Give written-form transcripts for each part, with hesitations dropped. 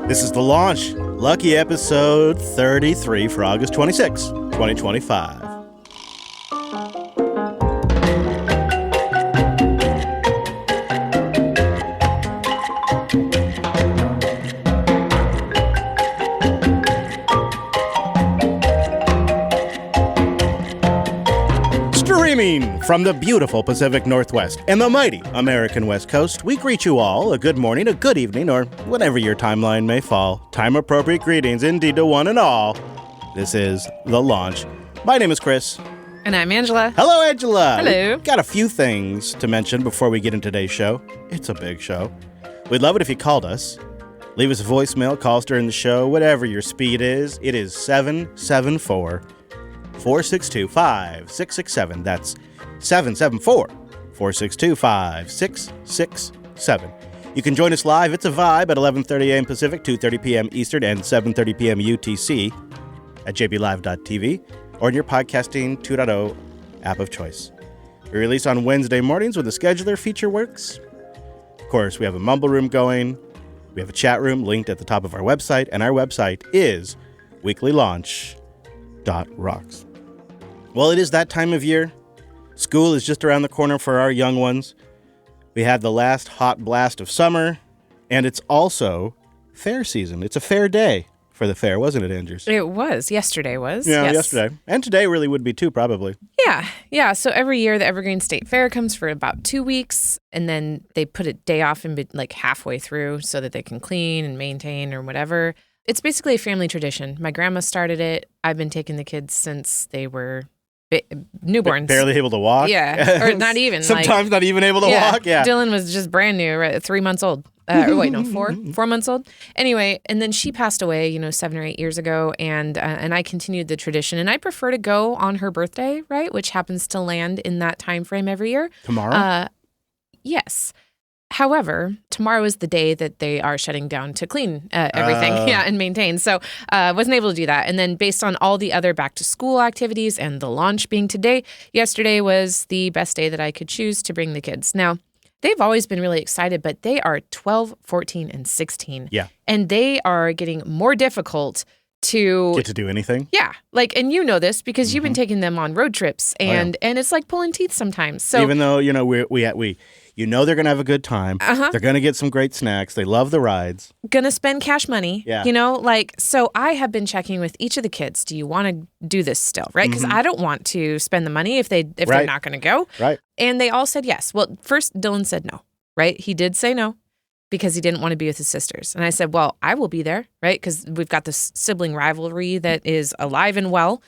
This is The Launch, lucky episode 33 for August 26, 2025. Streaming from the beautiful Pacific Northwest and the mighty American West Coast, we greet you all a good morning, a good evening, or whatever your timeline may fall. Time-appropriate greetings indeed to one and all. This is The Launch. My name is Chris. And I'm Angela. Hello, Angela. Hello. We've got a few things to mention before we get into today's show. It's a big show. We'd love it if you called us. Leave us a voicemail, call us during the show, whatever your speed is. It is 774-462-5667. That's 774-462-5667. You can join us live. It's a vibe at 11:30 a.m. Pacific, 2:30 p.m. Eastern, and 7:30 p.m. UTC at jblive.tv or in your podcasting 2.0 app of choice. We release on Wednesday mornings when the scheduler feature works. Of course, we have a mumble room going. We have a chat room linked at the top of our website, and our website is weeklylaunch.rocks. Well, it is that time of year. School is just around the corner for our young ones. We had the last hot blast of summer, and it's also fair season. It's a fair day for the fair, wasn't it, Andrews? It was. Yesterday was. Yeah, yes. Yesterday. And today really would be too, probably. Yeah. So every year the Evergreen State Fair comes for about 2 weeks, and then they put a day off in like halfway through so that they can clean and maintain or whatever. It's basically a family tradition. My grandma started it. I've been taking the kids since they were newborns. Barely able to walk? Yeah, or not even. Sometimes not even able to walk? Yeah. Dylan was just brand new, right? 3 months old. Four months old. Anyway, and then she passed away, 7 or 8 years ago, and I continued the tradition. And I prefer to go on her birthday, right, which happens to land in that time frame every year. Tomorrow? Yes. However, tomorrow is the day that they are shutting down to clean everything, and maintain. So I wasn't able to do that. And then based on all the other back-to-school activities and the launch being today, yesterday was the best day that I could choose to bring the kids. Now, they've always been really excited, but they are 12, 14, and 16. Yeah. And they are getting more difficult to get to do anything? Yeah. And you know this because you've been taking them on road trips, and it's like pulling teeth sometimes. So even though, we they're going to have a good time. They're going to get some great snacks. They love the rides. Going to spend cash money. Yeah. So I have been checking with each of the kids. Do you want to do this still? Right? Because I don't want to spend the money if they're not going to go. Right. And they all said yes. Well, first Dylan said no, right? He did say no because he didn't want to be with his sisters. And I said, well, I will be there, right? Because we've got this sibling rivalry that is alive and well.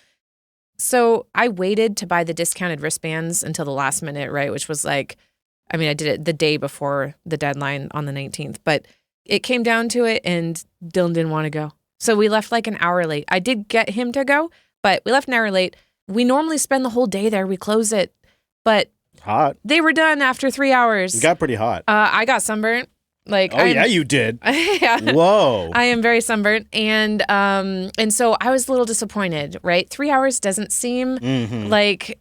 So I waited to buy the discounted wristbands until the last minute, right? Which was I did it the day before the deadline on the 19th, but it came down to it and Dylan didn't want to go. So we left an hour late. I did get him to go, but we left an hour late. We normally spend the whole day there. We close it, but hot. They were done after 3 hours. It got pretty hot. I got sunburnt. You did. Yeah. Whoa. I am very sunburnt. And so I was a little disappointed, right? 3 hours doesn't seem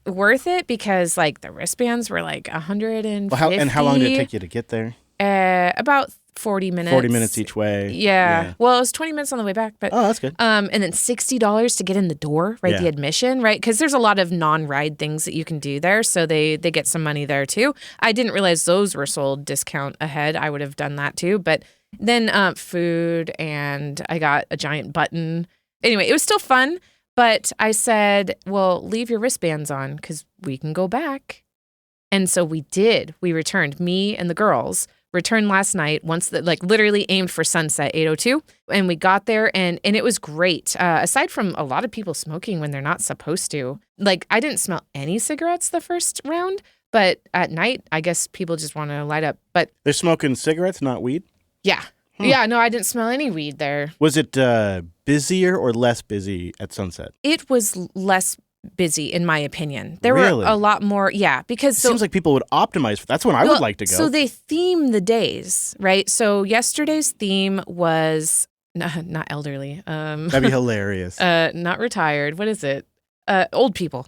worth it because the wristbands were 150. Well, how long did it take you to get there? About 40 minutes. 40 minutes each way. Yeah. Well, it was 20 minutes on the way back, but that's good. And then $60 to get in the door, right? Yeah. The admission, right? Because there's a lot of non-ride things that you can do there, so they get some money there too. I didn't realize those were sold discount ahead. I would have done that too, but then food, and I got a giant button. Anyway, it was still fun, but I said, well, leave your wristbands on because we can go back. And so we did. We returned, me and the girls. Returned last night once literally aimed for sunset 8:02, and we got there and it was great. Aside from a lot of people smoking when they're not supposed to, I didn't smell any cigarettes the first round, but at night I guess people just want to light up. But they're smoking cigarettes, not weed? Yeah. Yeah, no, I didn't smell any weed there. Was it busier or less busy at sunset? It was less busy, in my opinion. There Really? were a lot more, because... It seems like people would optimize. That's when I would like to go. So they theme the days, right? So yesterday's theme was... not elderly. That'd be hilarious. Not retired. What is it? Old people.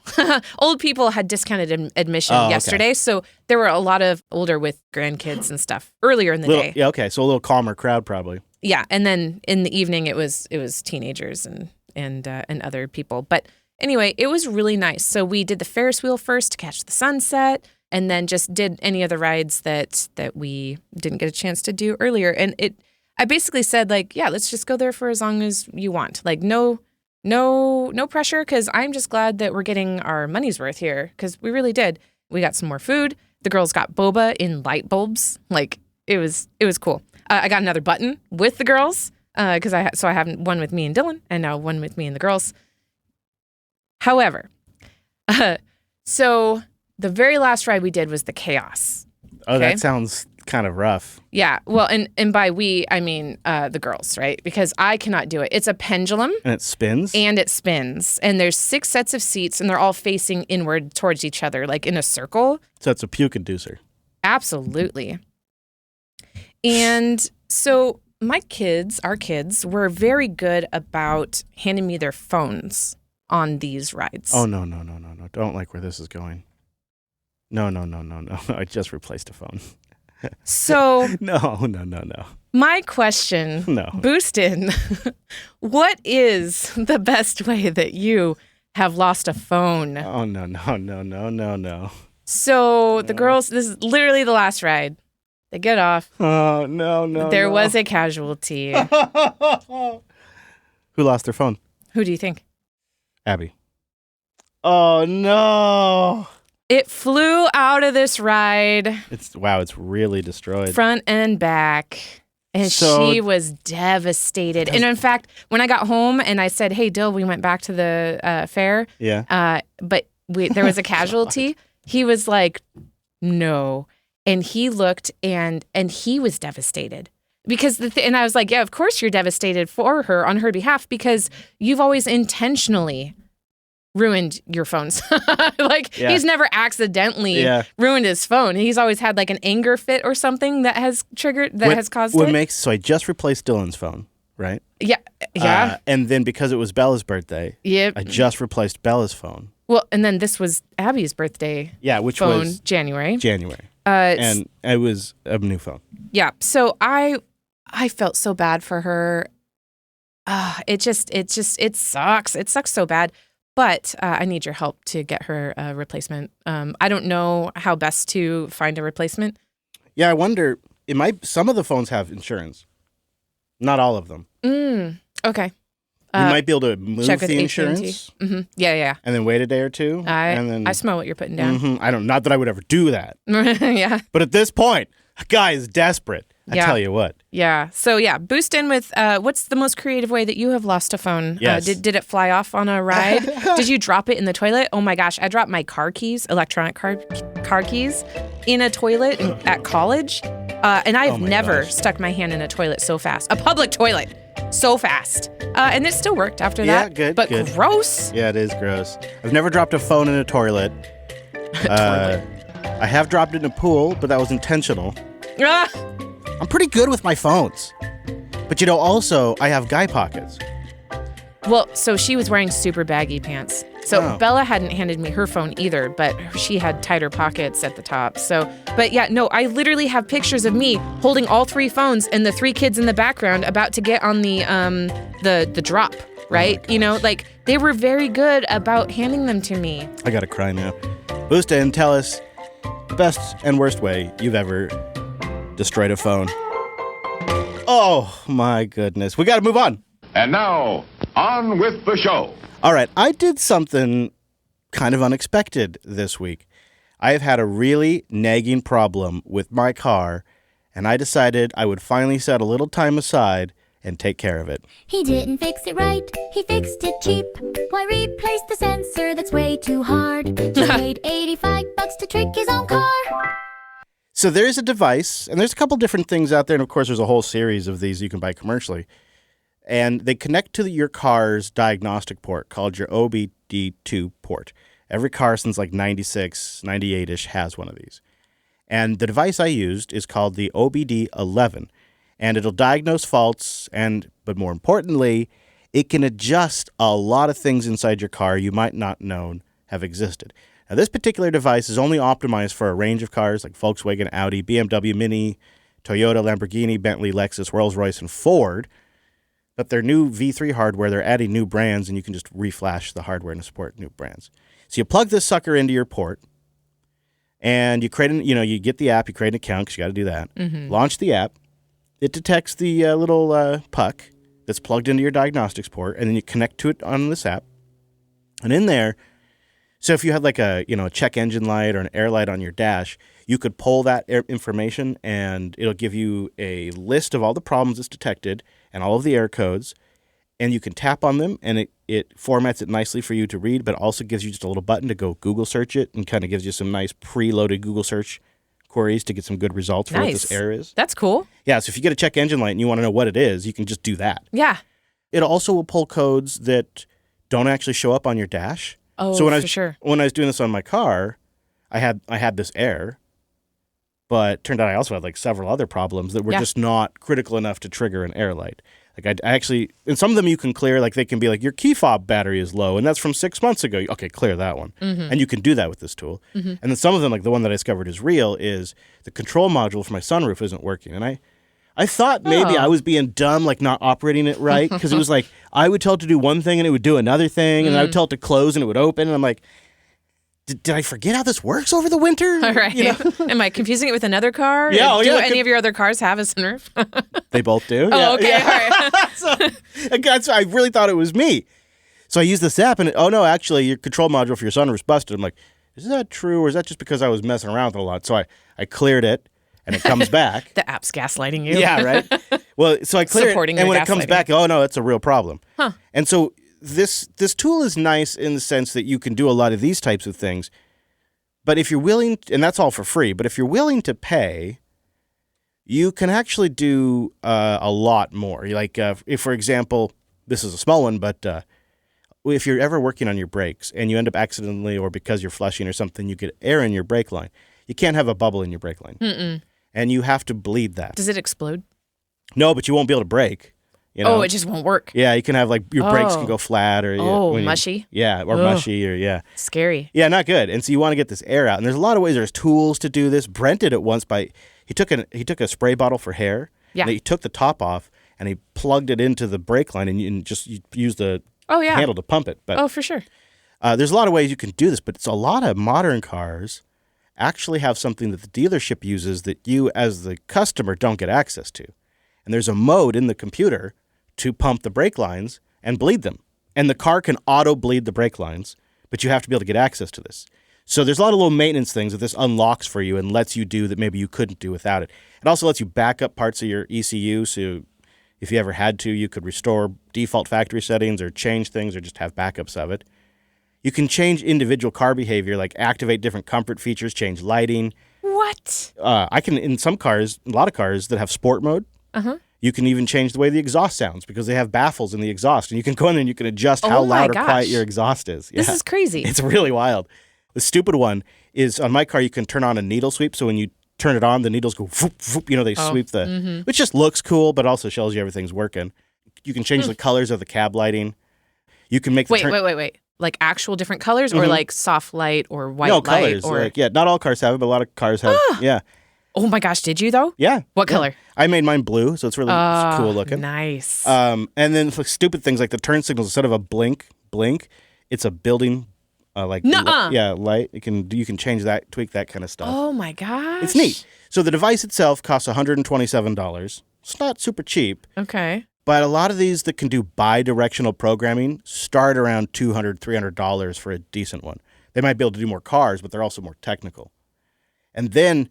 Old people had discounted admission yesterday, so there were a lot of older with grandkids and stuff earlier in the day. Yeah, okay, so a little calmer crowd probably. Yeah, and then in the evening it was teenagers and other people. But anyway, it was really nice. So we did the Ferris wheel first to catch the sunset, and then just did any of the rides that we didn't get a chance to do earlier. And I basically said, like, yeah, let's just go there for as long as you want. Like, no pressure, because I'm just glad that we're getting our money's worth here, because we really did. We got some more food. The girls got boba in light bulbs. Like, it was cool. I got another button with the girls, because I have one with me and Dylan, and now one with me and the girls. However, so the very last ride we did was the Chaos. Oh, okay? That sounds kind of rough. Yeah. Well, and by we, I mean the girls, right? Because I cannot do it. It's a pendulum. And it spins? And it spins. And there's 6 sets of seats, and they're all facing inward towards each other, like in a circle. So it's a puke inducer. Absolutely. And so our kids were very good about handing me their phones on these rides. Oh, no. Don't like where this is going. No. I just replaced a phone. So No. My question, Boost in, what is the best way that you have lost a phone? Oh, no. So the girls, this is literally the last ride. They get off. Oh, no. There was a casualty. Who lost their phone? Who do you think? Abby. Oh, no. It flew out of this ride. It's really destroyed. Front and back. And she was devastated. And in fact, when I got home and I said, hey, Dill, we went back to the fair. Yeah. But there was a casualty. He was like, no. And he looked and he was devastated. Because and I was like, yeah, of course you're devastated for her on her behalf, because you've always intentionally ruined your phones. He's never accidentally ruined his phone. He's always had like an anger fit or something that has caused it. So I just replaced Dylan's phone, right? Yeah. And then because it was Bella's birthday, yep. I just replaced Bella's phone. Well, and then this was Abby's birthday. Yeah, which phone, was January. And it was a new phone. Yeah. So I felt so bad for her. It sucks. It sucks so bad. But I need your help to get her a replacement. I don't know how best to find a replacement. Yeah, I wonder. Some of the phones have insurance. Not all of them. Okay. You might be able to move check with the insurance. Mm-hmm. Yeah. And then wait a day or two. I smell what you're putting down. Mm-hmm. Not that I would ever do that. Yeah. But at this point, a guy is desperate. I tell you what. Yeah. So boost in with what's the most creative way that you have lost a phone? Yes. Did it fly off on a ride? Did you drop it in the toilet? Oh my gosh, I dropped my car keys, electronic car keys, in a toilet at college, and I've never stuck my hand in a toilet so fast, a public toilet, so fast, and it still worked after that. Yeah, good. But good. Gross. Yeah, it is gross. I've never dropped a phone in a toilet. I have dropped it in a pool, but that was intentional. I'm pretty good with my phones. But also, I have guy pockets. Well, so she was wearing super baggy pants. So Bella hadn't handed me her phone either, but she had tighter pockets at the top. I literally have pictures of me holding all 3 phones and the 3 kids in the background about to get on the drop, right? They were very good about handing them to me. I gotta cry now. Boost in, tell us the best and worst way you've ever destroyed a phone. Oh, my goodness. We got to move on. And now, on with the show. All right. I did something kind of unexpected this week. I have had a really nagging problem with my car, and I decided I would finally set a little time aside and take care of it. He didn't fix it right, he fixed it cheap. Why replace the sensor that's way too hard? He paid $85 to trick his own car. So there's a device, and there's a couple different things out there, and of course there's a whole series of these you can buy commercially. And they connect to your car's diagnostic port called your OBD2 port. Every car since like 96, 98-ish has one of these. And the device I used is called the OBD11. And it'll diagnose faults, but more importantly, it can adjust a lot of things inside your car you might not know have existed. Now, this particular device is only optimized for a range of cars like Volkswagen, Audi, BMW, Mini, Toyota, Lamborghini, Bentley, Lexus, Rolls-Royce, and Ford. But their new V3 hardware, they're adding new brands, and you can just reflash the hardware to support new brands. So you plug this sucker into your port, and you create you get the app, you create an account, because you got to do that. Mm-hmm. Launch the app. It detects the little puck that's plugged into your diagnostics port, and then you connect to it on this app. And in there, so if you had like a check engine light or an air light on your dash, you could pull that information, and it'll give you a list of all the problems it's detected and all of the error codes, and you can tap on them, and it formats it nicely for you to read, but also gives you just a little button to go Google search it, and kind of gives you some nice preloaded Google search queries to get some good results for what this error is. That's cool. Yeah, so if you get a check engine light and you want to know what it is, you can just do that. Yeah. It also will pull codes that don't actually show up on your dash. Oh, so for sure. When I was doing this on my car, I had this error, but it turned out I also had like several other problems that were just not critical enough to trigger an error light. Like I actually, and some of them you can clear, like they can be like, your key fob battery is low, and that's from 6 months ago. Okay, clear that one. Mm-hmm. And you can do that with this tool. Mm-hmm. And then some of them, like the one that I discovered is real, is the control module for my sunroof isn't working. And I thought maybe I was being dumb, like not operating it right, because it was like, I would tell it to do one thing and it would do another thing, and I would tell it to close and it would open, and I'm like, did I forget how this works over the winter? All right. Am I confusing it with another car? Yeah. Do any of your other cars have a sunroof? They both do. Oh, okay. All right. So I really thought it was me. So I used this app, and oh no, actually, your control module for your sunroof's busted. I'm like, is that true, or is that just because I was messing around with it a lot? So I cleared it, and it comes back. The app's gaslighting you. Yeah, right. Well, so I clear it, and when it comes back, oh no, it's a real problem. Huh. And so this tool is nice in the sense that you can do a lot of these types of things. But if you're willing, and that's all for free, but if you're willing to pay, you can actually do a lot more. Like, if, for example, this is a small one, but if you're ever working on your brakes and you end up accidentally, or because you're flushing or something, you get air in your brake line, you can't have a bubble in your brake line. Mm-mm. And you have to bleed that. Does it explode? No, but you won't be able to brake. Oh, it just won't work. Yeah, you can have like your brakes can go flat or mushy. Mushy or Scary. Yeah, not good. And so you want to get this air out. And there's a lot of ways. There's tools to do this. Brent did it once he took a spray bottle for hair. Yeah. And he took the top off and he plugged it into the brake line, and you use the handle to pump it. But for sure. there's a lot of ways you can do this, but it's a lot of modern cars actually have something that the dealership uses that you as the customer don't get access to. And there's a mode in the computer to pump the brake lines and bleed them. And the car can auto-bleed the brake lines, but you have to be able to get access to this. So there's a lot of little maintenance things that this unlocks for you and lets you do that maybe you couldn't do without it. It also lets you back up parts of your ECU, so if you ever had to, you could restore default factory settings or change things or just have backups of it. You can change individual car behavior, like activate different comfort features, change lighting. What? I can, in some cars, a lot of cars that have sport mode, you can even change the way the exhaust sounds because they have baffles in the exhaust, and you can go in there and you can adjust how loud or quiet your exhaust is. This is crazy. It's really wild. The stupid one is on my car, you can turn on a needle sweep. So when you turn it on, the needles go whoop, whoop, they sweep which just looks cool, but also shows you everything's working. You can change the colors of the cab lighting. You can make Wait. Like actual different colors or like soft light or white light? No, colors. Not all cars have it, but a lot of cars have, Oh my gosh, did you though? Yeah. What color? I made mine blue, so it's really cool looking. Nice. And then like stupid things like the turn signals, instead of a blink, it's a building light. You can change that, tweak that kind of stuff. Oh my gosh. It's neat. So the device itself costs $127. It's not super cheap. Okay. But a lot of these that can do bi-directional programming start around $200, $300 for a decent one. They might be able to do more cars, but they're also more technical. And then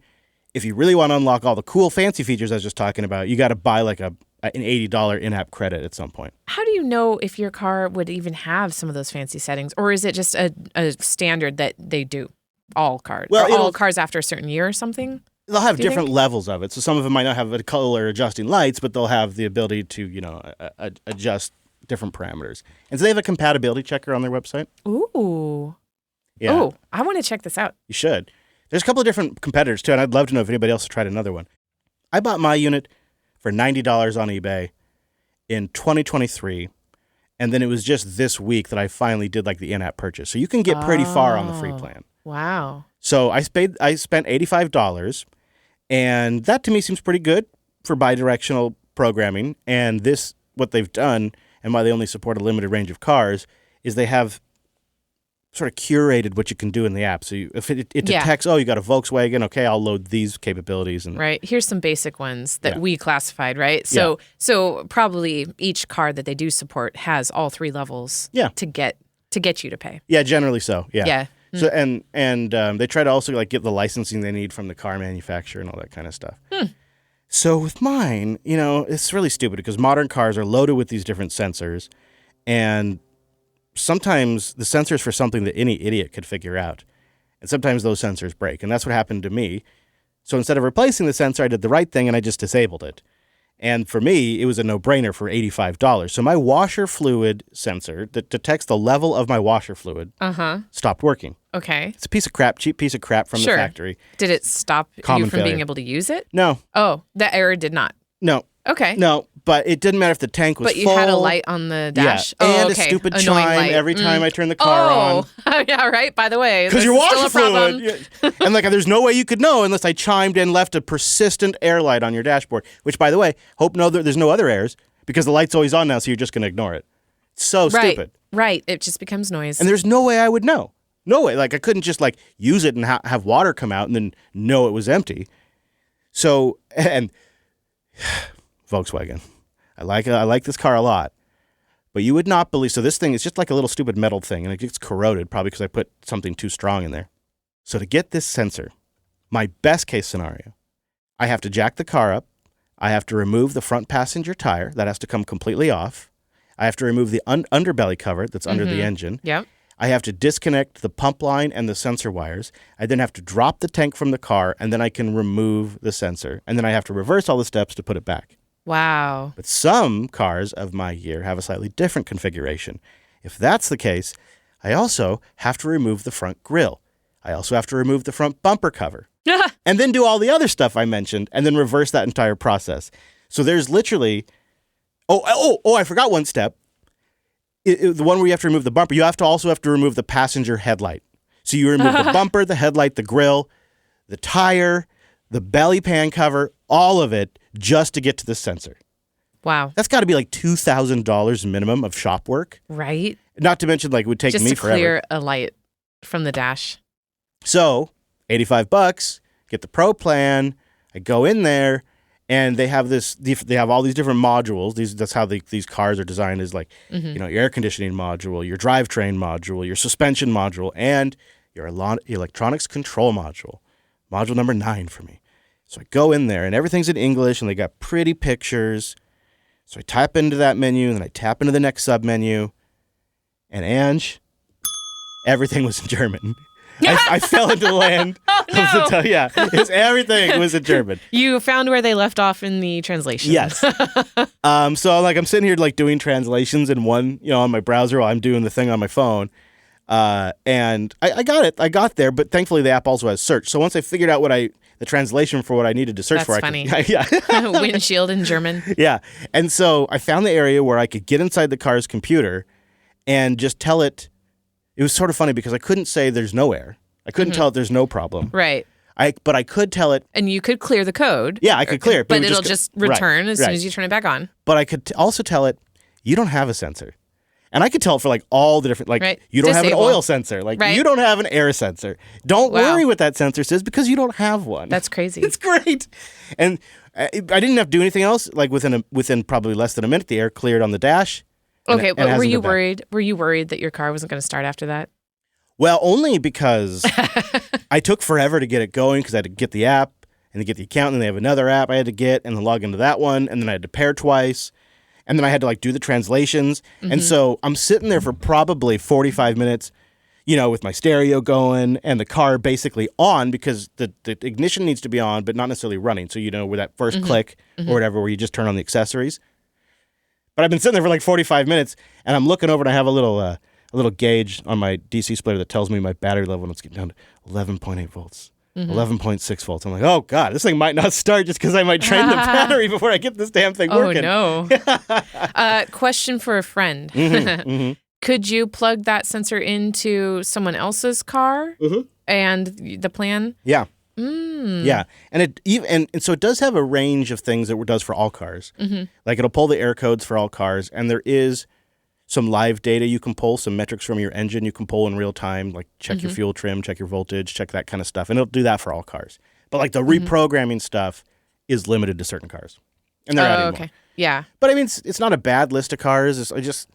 if you really want to unlock all the cool fancy features I was just talking about, you got to buy like an $80 in-app credit at some point. How do you know if your car would even have some of those fancy settings? Or is it just a standard that they do? All cars? Well, all cars after a certain year or something? They'll have different levels of it. So some of them might not have a color adjusting lights, but they'll have the ability to, adjust different parameters. And so they have a compatibility checker on their website. Ooh. Yeah. Oh, I want to check this out. You should. There's a couple of different competitors, too, and I'd love to know if anybody else has tried another one. I bought my unit for $90 on eBay in 2023, and then it was just this week that I finally did like the in-app purchase. So you can get pretty far on the free plan. Wow. So I spent $85, And that to me seems pretty good for bidirectional programming. And this, what they've done, and why they only support a limited range of cars, is they have sort of curated what you can do in the app. So if it detects, you got a Volkswagen, okay, I'll load these capabilities. And right. Here's some basic ones that we classified, right? So probably each car that they do support has all 3 levels to get you to pay. Yeah, generally so. Yeah. Yeah. So and they try to also like get the licensing they need from the car manufacturer and all that kind of stuff. So with mine, it's really stupid because modern cars are loaded with these different sensors, and sometimes the sensors for something that any idiot could figure out, and sometimes those sensors break, and that's what happened to me. So instead of replacing the sensor, I did the right thing and I just disabled it. And for me, it was a no-brainer for $85. So my washer fluid sensor that detects the level of my washer fluid stopped working. Okay. It's a piece of crap, cheap piece of crap from the factory. Did it stop Common you from failure. being able to use it? No. Oh, the error did not. No. Okay. No, but it didn't matter if the tank was full. full. But you had a light on the dash? Yeah. Oh, And okay. a stupid Annoying chime light. every time I turn the car on. Oh, yeah, right. By the way, Because there's your still washer a problem. fluid. Yeah. And there's no way you could know unless I chimed in, left a persistent air light on your dashboard, which, by the way, there's no other errors because the light's always on now, so you're just going to ignore it. It's so stupid. Right. It just becomes noise. And there's no way I would know. No way. Like, I couldn't just, use it and have water come out and then know it was empty. So, and Volkswagen. I like this car a lot. But you would not believe, so this thing is just like a little stupid metal thing, and it gets corroded probably because I put something too strong in there. So to get this sensor, my best case scenario, I have to jack the car up. I have to remove the front passenger tire. That has to come completely off. I have to remove the underbelly cover that's under the engine. Yep. I have to disconnect the pump line and the sensor wires. I then have to drop the tank from the car, and then I can remove the sensor. And then I have to reverse all the steps to put it back. Wow. But some cars of my year have a slightly different configuration. If that's the case, I also have to remove the front grille. I also have to remove the front bumper cover. And then do all the other stuff I mentioned, and then reverse that entire process. So there's literally... I forgot one step. The one where you have to remove the bumper, you also have to remove the passenger headlight. So you remove the bumper, the headlight, the grille, the tire, the belly pan cover, all of it, just to get to the sensor. Wow. That's got to be like $2,000 minimum of shop work. Right. Not to mention, it would take just me to forever. clear a light from the dash. So, $85, get the Pro plan. I go in there, and they have all these different modules. That's how these cars are designed, is like, your air conditioning module, your drivetrain module, your suspension module, and your electronics control module. Module number 9 for me. So I go in there, and everything's in English, and they got pretty pictures. So I type into that menu, and then I tap into the next sub-menu. And Ange, everything was in German. I fell into the land. Everything was in German. You found where they left off in the translation. Yes. So I'm sitting here doing translations in one, on my browser while I'm doing the thing on my phone. And I got it. I got there, but thankfully the app also has search. So once I figured out the translation for what I needed to search That's for, funny. Windshield in German. Yeah. And so I found the area where I could get inside the car's computer and just tell it. It was sort of funny because I couldn't say there's no error. I couldn't tell it there's no problem. Right. But I could tell it. And you could clear the code. Yeah, I could clear it. But it'll just return as soon as you turn it back on. But I could also tell it, you don't have a sensor. And I could tell it for all the different, you don't have an oil sensor. You don't have an air sensor. Don't worry what that sensor says because you don't have one. That's crazy. It's great. And I didn't have to do anything else. Within probably less than a minute, the air cleared on the dash. Okay, but were you worried? Were you worried that your car wasn't going to start after that? Well, only because I took forever to get it going because I had to get the app and to get the account, and then they have another app I had to get and then log into that one, and then I had to pair twice, and then I had to do the translations. And so I'm sitting there for probably 45 minutes, with my stereo going and the car basically on because the ignition needs to be on, but not necessarily running. So, where that first click or whatever, where you just turn on the accessories. But I've been sitting there for 45 minutes, and I'm looking over and I have a little gauge on my DC splitter that tells me my battery level, and it's getting down to 11.8 volts, 11.6 volts. I'm like, oh, God, this thing might not start just because I might drain the battery before I get this damn thing working. Oh, no. Question for a friend. Could you plug that sensor into someone else's car and the plan? Yeah. Yeah, and so it does have a range of things that it does for all cars. Mm-hmm. Like it'll pull the air codes for all cars, and there is some live data you can pull, some metrics from your engine you can pull in real time, like check your fuel trim, check your voltage, check that kind of stuff, and it'll do that for all cars. But like the reprogramming stuff is limited to certain cars, and they're adding more. Yeah, but I mean it's not a bad list of cars. It's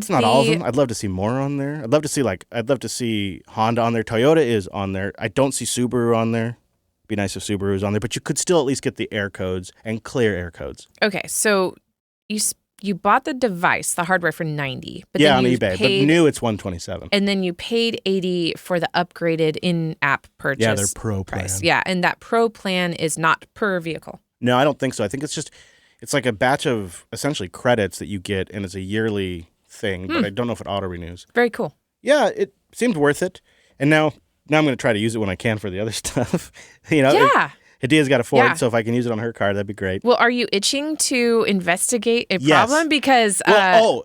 not all of them. I'd love to see more on there. I'd love to see Honda on there. Toyota is on there. I don't see Subaru on there. It'd be nice if Subaru was on there, but you could still at least get the air codes and clear air codes. Okay, so you bought the device, the hardware for $90, but yeah, then on eBay. But new it's $127. And then you paid $80 for the upgraded in-app purchase. Yeah, their Pro price. plan. Yeah, and that Pro plan is not per vehicle. No, I don't think so. I think it's like a batch of essentially credits that you get, and it's a yearly thing, but I don't know if it auto renews. Very cool. Yeah, it seemed worth it. And now I'm going to try to use it when I can for the other stuff. Yeah. Hadia's got a Ford, so if I can use it on her car, that'd be great. Well, are you itching to investigate a problem? Because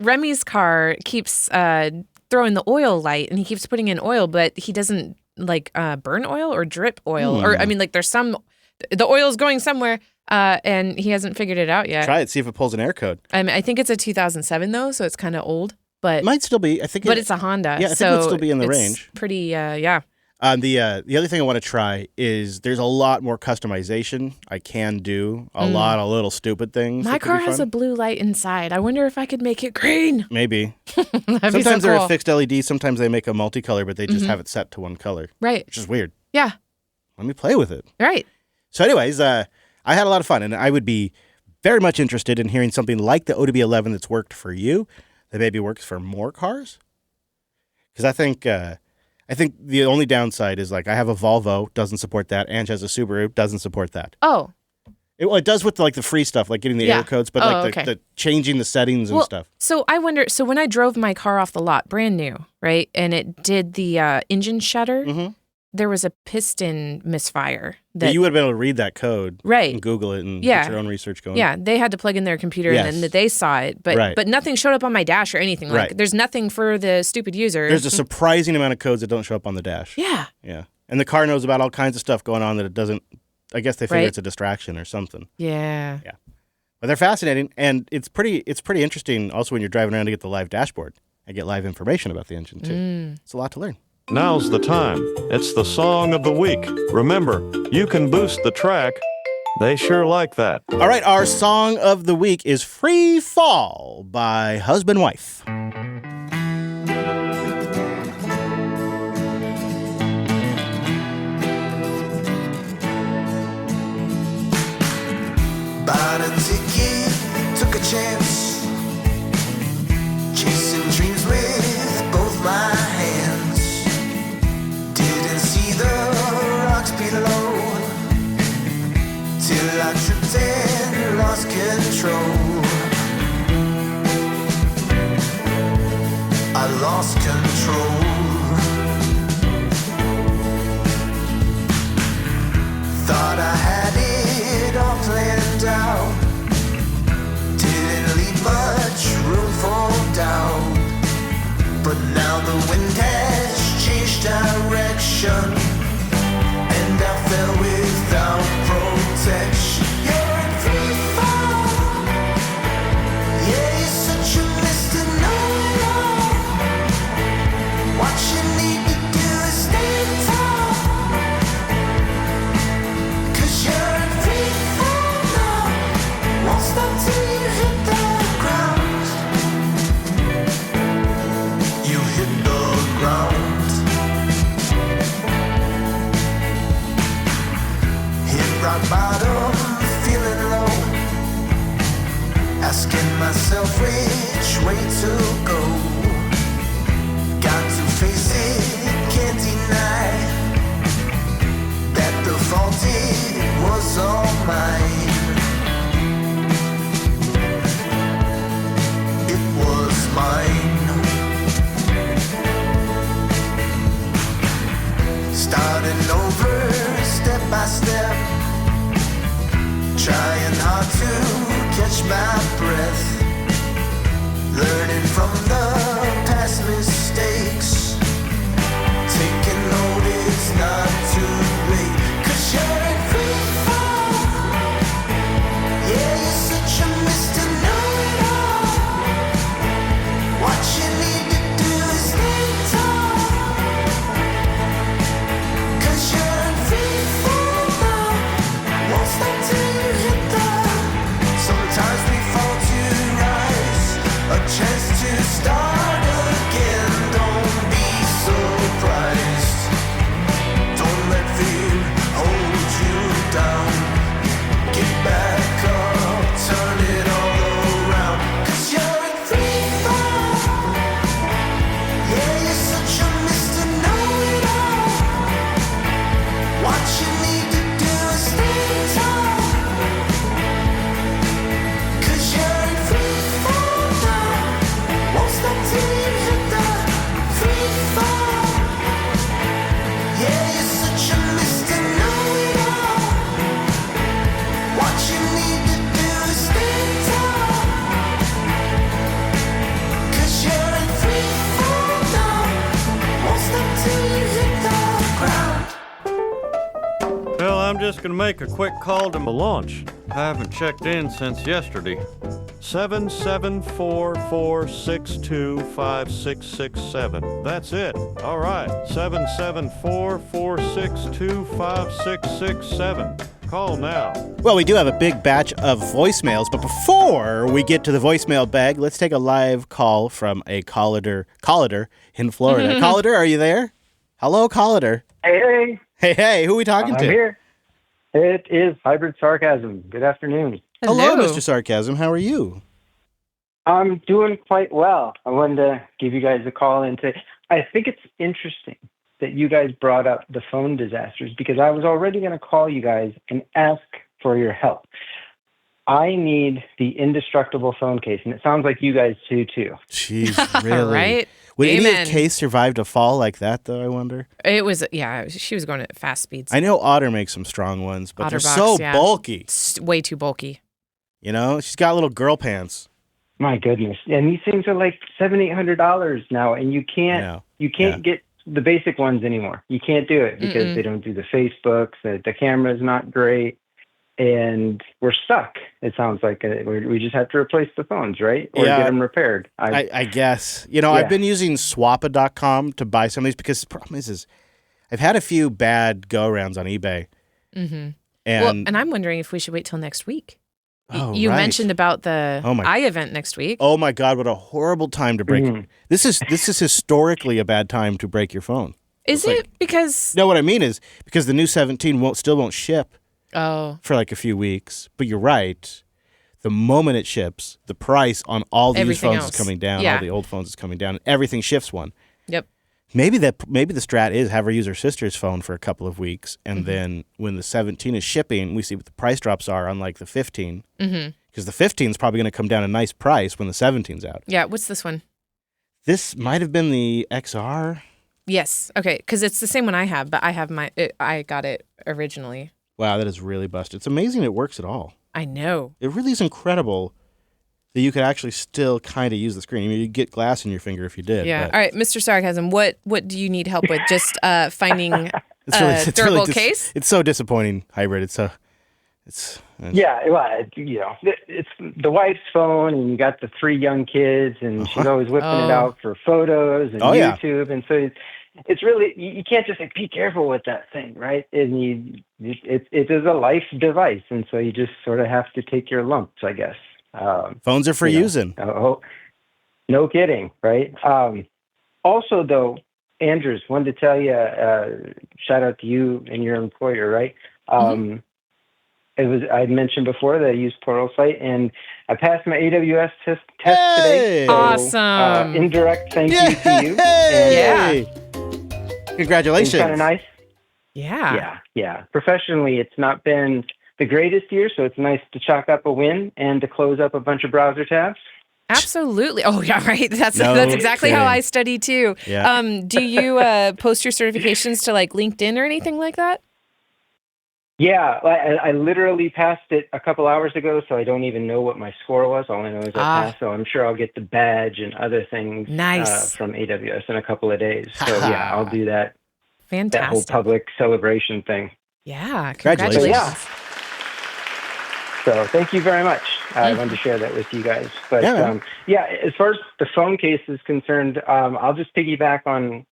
Remy's car keeps throwing the oil light, and he keeps putting in oil, but he doesn't burn oil or drip oil. Or I mean, there's the oil's going somewhere. And he hasn't figured it out yet. Try it, see if it pulls an air code. I mean, I think it's a 2007 though, so it's kind of old. But it might still be. I think. But it's a Honda. Yeah, I think it would still be in the range. Pretty. Yeah. The other thing I want to try is there's a lot more customization I can do. A lot of little stupid things. My car has a blue light inside. I wonder if I could make it green. Maybe. Sometimes they're a fixed LED. Sometimes they make a multicolor, but they just have it set to one color. Right. Which is weird. Yeah. Let me play with it. Right. So anyways, I had a lot of fun, and I would be very much interested in hearing something like the ODB11 that's worked for you, that maybe works for more cars. Because I think the only downside is I have a Volvo, doesn't support that. Ange has a Subaru, doesn't support that. Oh. It does with the free stuff, like getting the air codes, but the changing the settings and stuff. So I wonder. So when I drove my car off the lot, brand new, right, and it did the engine shutter. There was a piston misfire. That you would have been able to read that code, right? And Google it and get your own research going. Yeah, they had to plug in their computer and then they saw it, but nothing showed up on my dash or anything. There's nothing for the stupid user. There's a surprising amount of codes that don't show up on the dash. Yeah. And the car knows about all kinds of stuff going on that it doesn't. I guess they figure it's a distraction or something. Yeah. But they're fascinating, and it's pretty interesting. Also, when you're driving around to get the live dashboard, I get live information about the engine too. It's a lot to learn. Now's the time. It's the song of the week. Remember, you can boost the track. They sure like that. All right, our song of the week is Free Fall by Husband Wife. Bought a ticket, took a chance, chasing dreams with both my hands. Didn't see the rocks below till I tripped and lost control. I lost control. Thought I had it all planned out. Didn't leave much room for doubt. But now the wind has changed direction, and I fell without protection. You're in free fall. Yeah, you're such a misnomer. What you need to do is stand tall, 'cause you're in free fall now. Won't stop till you hit the ground. You hit the ground. Hit rock bottom, feeling low. Asking myself which way to go. Got to face it, can't deny that the fault it was all mine. It was mine. Starting over step by step, trying hard to catch my breath, learning from the past mistakes, taking note it's not too late. Just gonna make a quick call to my launch. I haven't checked in since yesterday. 774-462-5667. That's it. All right. 774-462-5667. Call now. Well, we do have a big batch of voicemails, but before we get to the voicemail bag, let's take a live call from a caller in Florida. Caller, are you there? Hello, caller. Hey, Hey, who are we talking I'm to? here. It is Hybrid Sarcasm. Good afternoon. Hello, Mr. Sarcasm. How are you? I'm doing quite well. I wanted to give you guys a call and say I think it's interesting that you guys brought up the phone disasters because I was already going to call you guys and ask for your help. I need the indestructible phone case, and it sounds like you guys do too. Jeez, really? Right? Would Amen. any case survive a fall like that, though, I wonder? It was, she was going at fast speeds. I know Otter makes some strong ones, but they're Otterbox, so yeah. bulky. It's way too bulky. You know, she's got little girl pants. My goodness. And these things are like $700-800 now, and you can't get the basic ones anymore. You can't do it because they don't do the Facebooks, the camera's not great, and we're stuck. It sounds like we just have to replace the phones, right? Or get them repaired. I guess. You know, I've been using swappa.com to buy some of these because the problem is I've had a few bad go-arounds on eBay. Mm-hmm. And I'm wondering if we should wait till next week. Oh, you right. mentioned about the event next week. Oh my God, what a horrible time to break it. This is historically a bad time to break your phone. Is it? Because no, what I mean is because the new 17 still won't ship for like a few weeks. But you're right. The moment it ships, the price on all these Everything phones else. is coming down. Yeah. All the old phones is coming down. And everything shifts one. Yep. Maybe the strat is have her use her sister's phone for a couple of weeks, and then when the 17 is shipping, we see what the price drops are on like the 15. Because the 15 is probably going to come down a nice price when the 17's out. Yeah. What's this one? This might have been the XR. Yes. Okay. Because it's the same one I have, but I have I got it originally. Wow, that is really busted. It's amazing it works at all. I know. It really is incredible that you could actually still kind of use the screen. I mean, you'd get glass in your finger if you did. Yeah. But All right, Mr. Sarcasm, what do you need help with? Just finding a durable case? It's so disappointing, Hybrid. It's Yeah, well, it's the wife's phone, and you got the 3 young kids, and she's always whipping it out for photos and YouTube, and so it's really you can't just be careful with that thing, right? And it is a life device, and so you just sort of have to take your lumps, I guess. phones are for using. Oh, no kidding, right? Also, though, Andrews, wanted to tell you, shout out to you and your employer, right? I mentioned before that I used Pluralsight, and I passed my AWS test today. So, Awesome. Indirect thank you to you. Hey! Congratulations. It's kind of nice. Yeah. Yeah. Professionally, it's not been the greatest year, so it's nice to chalk up a win and to close up a bunch of browser tabs. Absolutely. Oh, yeah, right. That's No exactly how kidding. I study, too. Yeah. Do you post your certifications to, like, LinkedIn or anything like that? Yeah, I literally passed it a couple hours ago, so I don't even know what my score was. All I know is I passed, so I'm sure I'll get the badge and other things Nice. from AWS in a couple of days. So, yeah, I'll do that Fantastic. whole public celebration thing. Yeah. Congratulations. Yeah. So thank you very much. I wanted to share that with you guys. But, as far as the phone case is concerned, I'll just piggyback on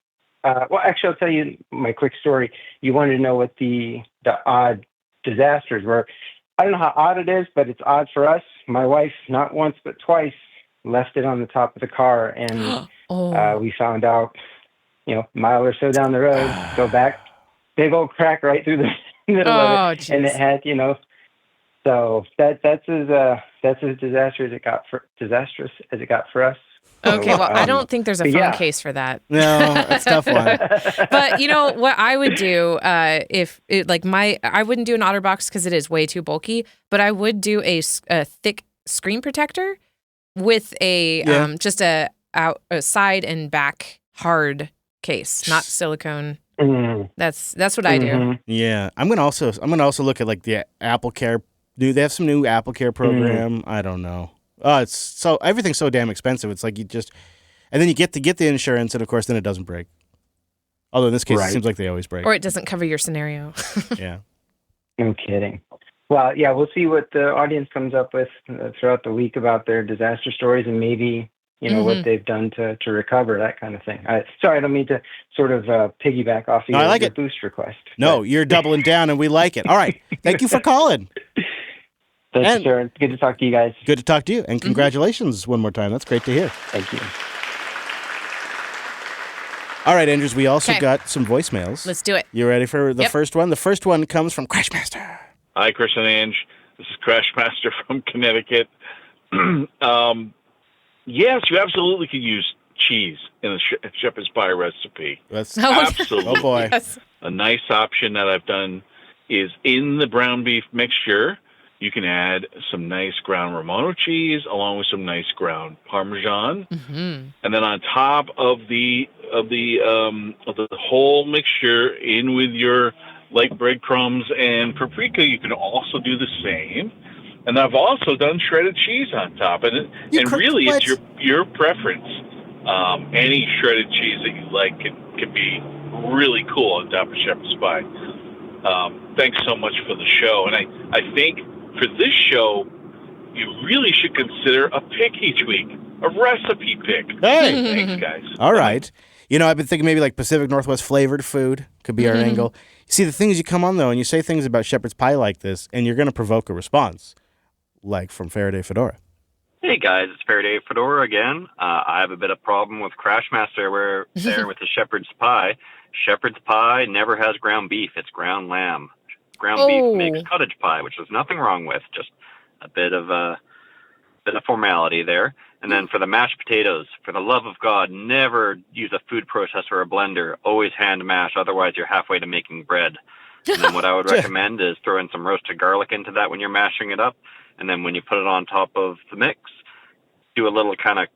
actually, I'll tell you my quick story. You wanted to know what the odd disasters were. I don't know how odd it is, but it's odd for us. My wife, not once but twice, left it on the top of the car, and we found out, a mile or so down the road, go back, big old crack right through the middle of it, geez. and it had, so that's as disastrous as it got for us. Okay, well, I don't think there's a phone yeah. case for that. No, that's a tough one. But what I would do I wouldn't do an OtterBox because it is way too bulky, but I would do a thick screen protector with just a side and back hard case, not silicone. Mm. That's what I do. Yeah, I'm gonna also look at like the Apple Care. Do they have some new Apple Care program? I don't know. Everything's so damn expensive. It's like and then you get the insurance, and of course, then it doesn't break. Although in this case, it seems like they always break. Or it doesn't cover your scenario. Yeah. No kidding. Well, yeah, we'll see what the audience comes up with throughout the week about their disaster stories and maybe, what they've done to recover, that kind of thing. Sorry, I don't mean to sort of piggyback off No, I like your it. boost request. No, you're doubling down, and we like it. All right. Thank you for calling. Thank you, sir. Good to talk to you guys. Good to talk to you, and congratulations one more time. That's great to hear. Thank you. All right, Andrews, we also Okay. got some voicemails. Let's do it. You ready for the Yep. first one? The first one comes from Crashmaster. Hi, Chris and Ange. This is Crashmaster from Connecticut. Yes, you absolutely could use cheese in a shepherd's pie recipe. That's Absolutely. Oh, boy. Yes. A nice option that I've done is in the ground beef mixture, you can add some nice ground Romano cheese along with some nice ground Parmesan. Mm-hmm. And then on top of the whole mixture, in with your like breadcrumbs and paprika, you can also do the same. And I've also done shredded cheese on top, and really what? it's your preference. Any shredded cheese that you like can be really cool on top of shepherd's pie. Thanks so much for the show, and I think for this show, you really should consider a pick each week, a recipe pick. Hey. Thanks, guys. All right. I've been thinking maybe like Pacific Northwest flavored food could be our angle. See, the thing is, you come on, though, and you say things about shepherd's pie like this, and you're going to provoke a response, like from Faraday Fedora. Hey guys, it's Faraday Fedora again. I have a bit of problem with Crashmaster there with the shepherd's pie. Shepherd's pie never has ground beef; it's ground lamb. Ground beef makes cottage pie, which there's nothing wrong with. Just a bit of formality there. And then for the mashed potatoes, for the love of God, never use a food processor or a blender. Always hand mash, otherwise you're halfway to making bread. And then what I would recommend is throw in some roasted garlic into that when you're mashing it up. And then when you put it on top of the mix, do a little kind of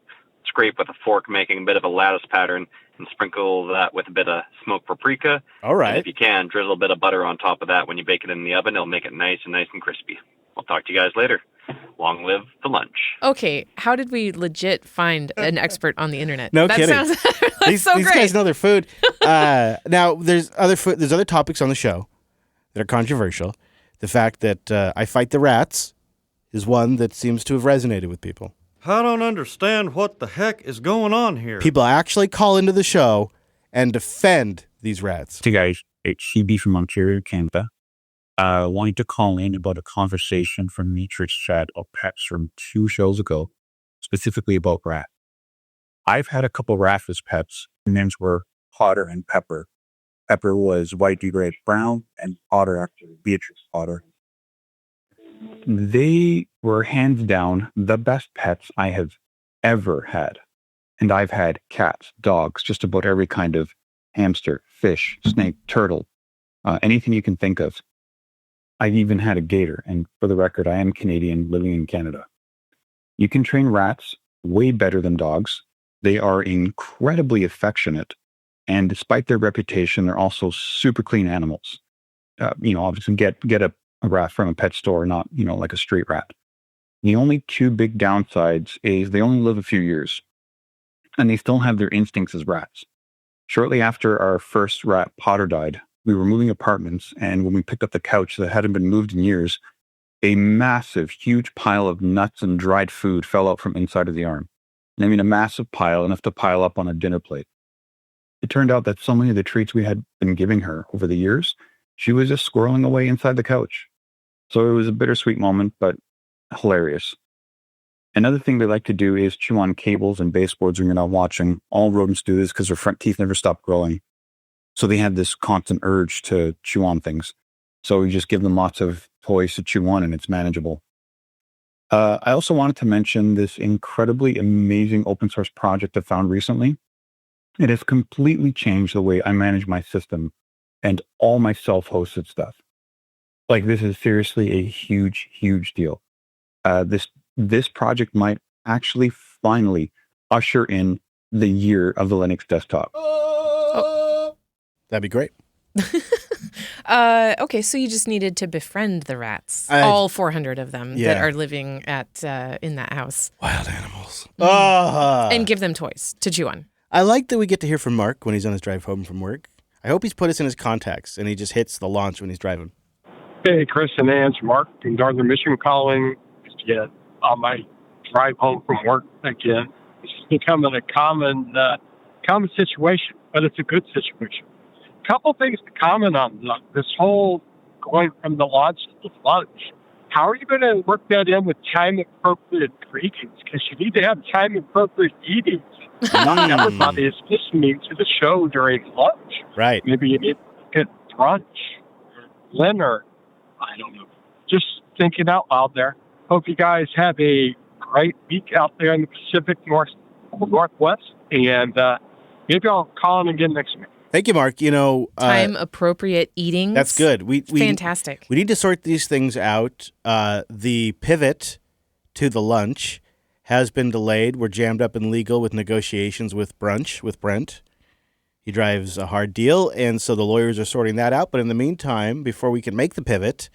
scrape with a fork, making a bit of a lattice pattern, and sprinkle that with a bit of smoked paprika. All right. And if you can, drizzle a bit of butter on top of that when you bake it in the oven. It'll make it nice and crispy. I'll talk to you guys later. Long live the lunch. Okay, how did we legit find an expert on the internet? No that kidding. Sounds that's These so great. guys know their food. Now, there's other topics on the show that are controversial. The fact that I fight the rats is one that seems to have resonated with people. I don't understand what the heck is going on here. People actually call into the show and defend these rats. Hey guys, it's CB from Ontario, Canada. I wanted to call in about a conversation from Matrix Chat of pets from 2 shows ago, specifically about rat. I've had a couple rats as pets. Their names were Potter and Pepper. Pepper was white degraded brown, and Potter actually Beatrice Potter. They were hands down the best pets I have ever had. And I've had cats, dogs, just about every kind of hamster, fish, snake, turtle, anything you can think of. I've even had a gator, and for the record, I am Canadian living in Canada. You can train rats way better than dogs. They are incredibly affectionate, and despite their reputation, they're also super clean animals. Obviously get a rat from a pet store, not, like a street rat. The only 2 big downsides is they only live a few years, and they still have their instincts as rats. Shortly after our first rat, Potter, died, we were moving apartments, and when we picked up the couch that hadn't been moved in years, a massive, huge pile of nuts and dried food fell out from inside of the arm. And I mean a massive pile, enough to pile up on a dinner plate. It turned out that so many of the treats we had been giving her over the years, she was just squirreling away inside the couch. So it was a bittersweet moment, but hilarious. Another thing they like to do is chew on cables and baseboards when you're not watching. All rodents do this because their front teeth never stop growing. So they have this constant urge to chew on things. So you just give them lots of toys to chew on, and it's manageable. I also wanted to mention this incredibly amazing open source project I found recently. It has completely changed the way I manage my system and all my self-hosted stuff. Like, this is seriously a huge, huge deal. This project might actually finally usher in the year of the Linux desktop. That'd be great. Okay, so you just needed to befriend the rats, all 400 of them that are living at in that house. Wild animals. And give them toys to chew on. I like that we get to hear from Mark when he's on his drive home from work. I hope he's put us in his contacts and he just hits the launch when he's driving. Hey, Chris and Ange, Mark from Northern Michigan calling again on my drive home from work again. It's becoming a common situation, but it's a good situation. Couple things to comment on this whole going from the launch to the lunch. How are you going to work that in with time-appropriate greetings? Because you need to have time-appropriate eating. Not everybody is listening to the show during lunch. Right. Maybe you need to get brunch or dinner. I don't know. Just thinking out loud there. Hope you guys have a great week out there in the Pacific Northwest. And maybe I'll call in again next week. Thank you, Mark. Time appropriate eating. That's good. We fantastic. We need to sort these things out. The pivot to the lunch has been delayed. We're jammed up in legal with negotiations with Brent. He drives a hard deal, and so the lawyers are sorting that out. But in the meantime, before we can make the pivot,